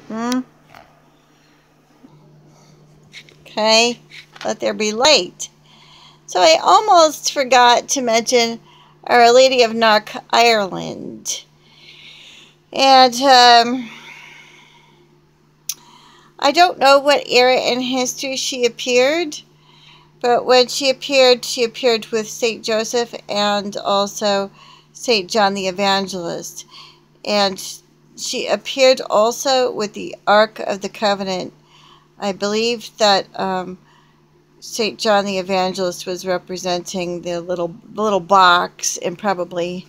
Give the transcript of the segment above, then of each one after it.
Hmm? Okay, let there be light. So I almost forgot to mention Our Lady of Knock, Ireland. And I don't know what era in history she appeared, but when she appeared with St. Joseph and also St. John the Evangelist. And she appeared also with the Ark of the Covenant. I believe that St. John the Evangelist was representing the little box, and probably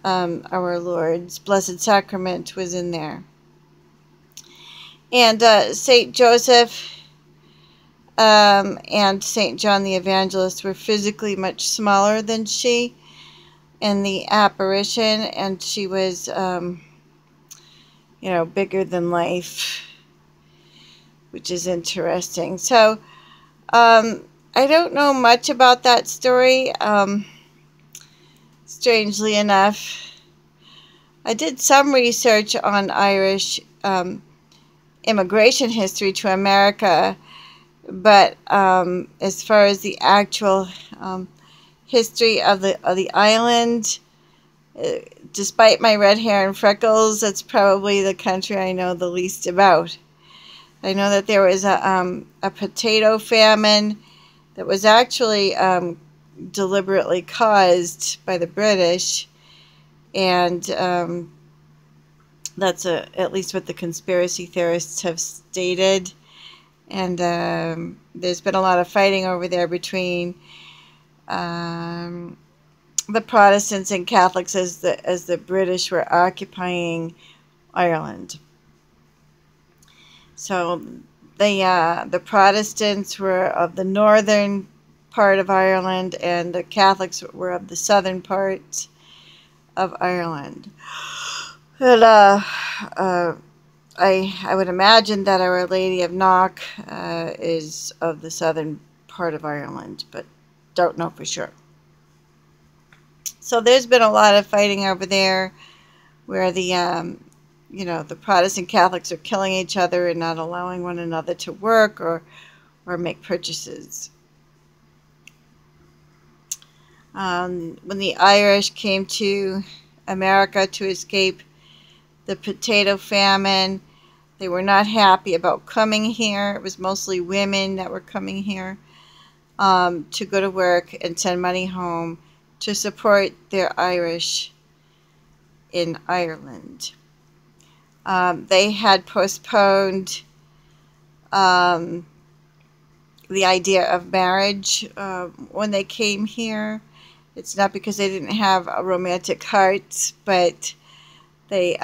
our Lord's Blessed Sacrament was in there. And St. Joseph and St. John the Evangelist were physically much smaller than she in the apparition, and she was, bigger than life, which is interesting. So, I don't know much about that story. Strangely enough, I did some research on Irish immigration history to America, but as far as the actual history of the island, despite my red hair and freckles, that's probably the country I know the least about. I know that there was a potato famine that was actually deliberately caused by the British, and that's at least what the conspiracy theorists have stated. And there's been a lot of fighting over there between the Protestants and Catholics as the British were occupying Ireland. So the Protestants were of the northern part of Ireland, and the Catholics were of the southern part of Ireland. And I would imagine that Our Lady of Knock is of the southern part of Ireland, but don't know for sure. So there's been a lot of fighting over there, where the Protestant Catholics are killing each other and not allowing one another to work or make purchases. When the Irish came to America to escape the potato famine, they were not happy about coming here. It was mostly women that were coming here to go to work and send money home to support their Irish in Ireland. They had postponed the idea of marriage when they came here. It's not because they didn't have a romantic heart, but they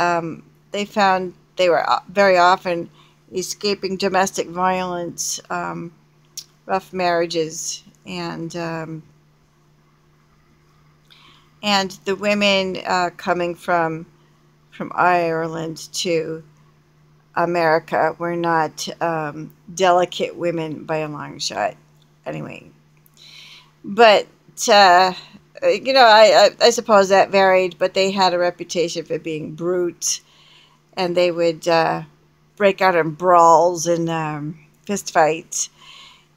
found they were very often escaping domestic violence, rough marriages, and the women coming from Ireland to America were not delicate women by a long shot. Anyway, but I suppose that varied. But they had a reputation for being brute, and they would break out in brawls and fist fights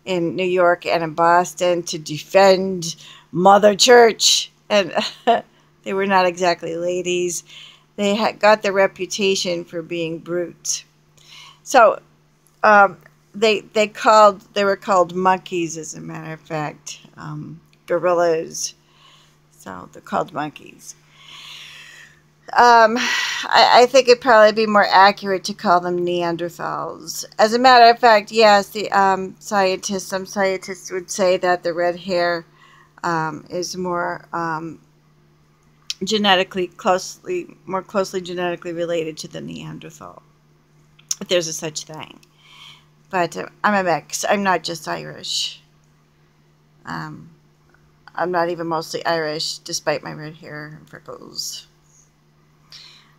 in New York and in Boston to defend Mother Church, and they were not exactly ladies. They had got the reputation for being brute. So they were called monkeys, as a matter of fact, gorillas. So they're called monkeys. I think it'd probably be more accurate to call them Neanderthals. As a matter of fact, yes, the some scientists would say that the red hair is more more closely genetically related to the Neanderthal, if there's a such thing. But I'm a mix. I'm not just Irish. Um, I'm not even mostly Irish, despite my red hair and freckles.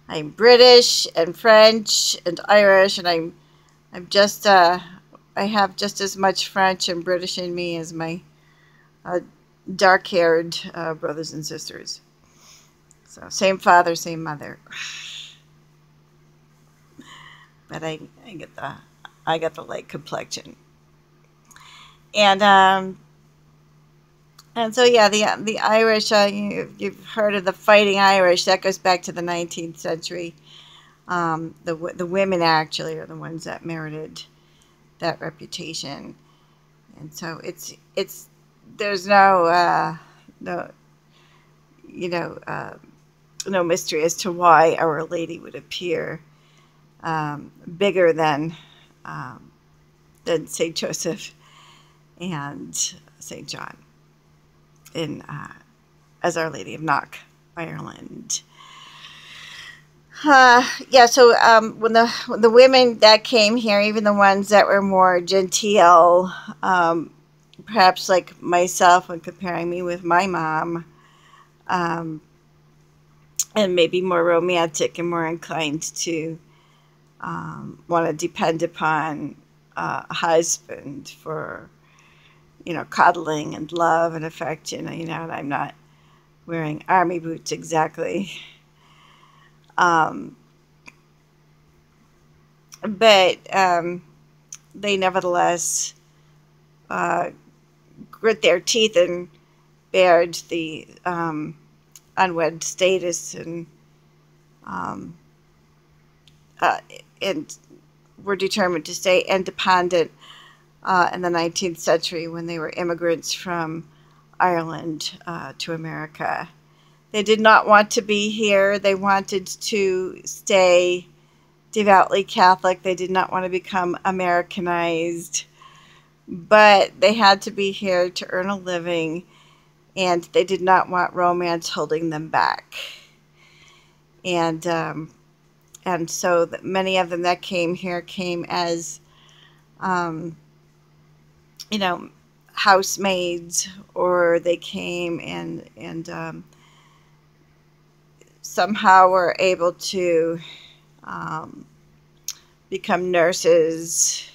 I'm British and French and Irish, and I'm just I have just as much French and British in me as my dark-haired brothers and sisters. So same father, same mother. but I got the light complexion. And so yeah, the Irish. You've heard of the Fighting Irish? That goes back to the 19th century. The women actually are the ones that merited that reputation, and so it's there's no you know no mystery as to why Our Lady would appear bigger um, than Saint Joseph and Saint John in as Our Lady of Knock, Ireland. Yeah, so when the women that came here, even the ones that were more genteel, perhaps like myself when comparing me with my mom, um, and maybe more romantic and more inclined to want to depend upon a husband for, cuddling and love and affection, and I'm not wearing army boots exactly. Um, but they nevertheless uh, grit their teeth and bared the unwed status um, uh, and were determined to stay independent in the 19th century when they were immigrants from Ireland to America. They did not want to be here. They wanted to stay devoutly Catholic. They did not want to become Americanized, but they had to be here to earn a living, and they did not want romance holding them back. And so many of them that came here came as um, you know housemaids, or they came and somehow were able to um, become nurses,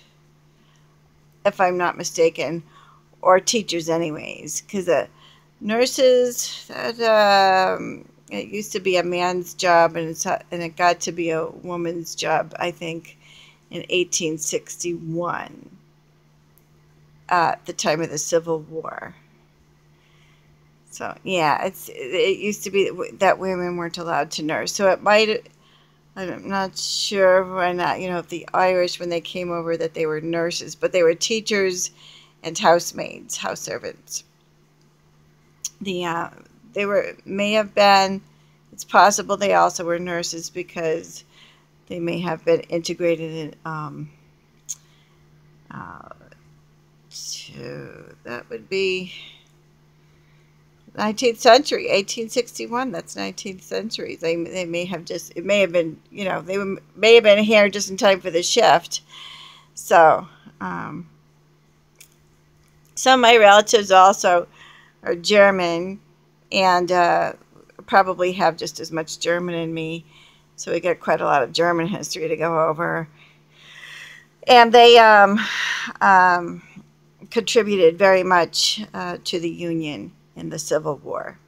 if I'm not mistaken, or teachers, anyways. Because nurses, that it used to be a man's job, and it got to be a woman's job, I think, in 1861, at the time of the Civil War. So yeah, it used to be that women weren't allowed to nurse. So it might. I'm not sure why not. If the Irish, when they came over, that they were nurses, but they were teachers and housemaids, house servants. The they may have been. It's possible they also were nurses because they may have been integrated in uh, that would be 19th century, 1861. That's 19th century. They may have just, it may have been, may have been here just in time for the shift. So some of my relatives also are German, and probably have just as much German in me. So we got quite a lot of German history to go over. And they contributed very much to the Union in the Civil War.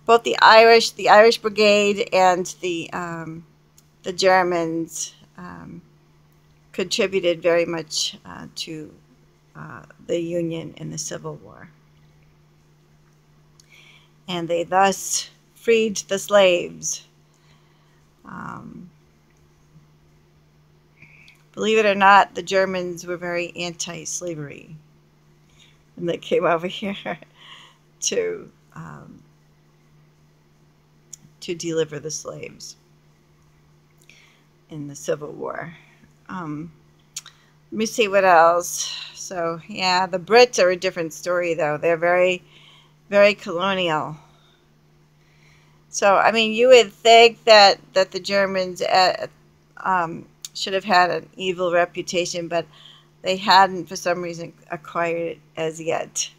Both the Irish Brigade, and the Germans contributed very much to the Union in the Civil War, and they thus freed the slaves. Um, Believe it or not, the Germans were very anti-slavery, and they came over here to deliver the slaves in the Civil War. Let me see what else. So yeah, the Brits are a different story, though. They're very, very colonial. So I mean, you would think that the Germans should have had an evil reputation, but they hadn't, for some reason, acquired it as yet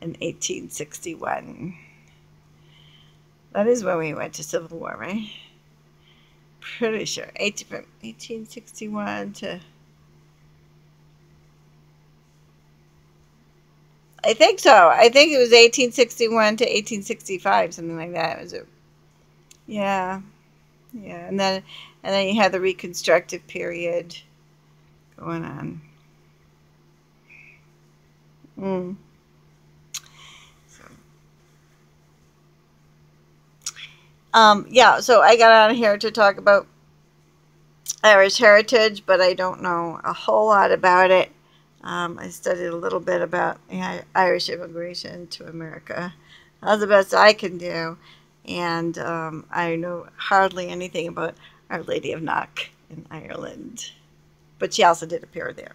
in 1861. That is when we went to Civil War, right? Pretty sure. From 1861 to... I think so. I think it was 1861 to 1865, something like that. Yeah. Yeah, and then you had the Reconstructive period going on. Mm. So, yeah, so I got on here to talk about Irish heritage, but I don't know a whole lot about it. I studied a little bit about Irish immigration to America. That's the best I can do. And I know hardly anything about Our Lady of Knock in Ireland. But she also did appear there.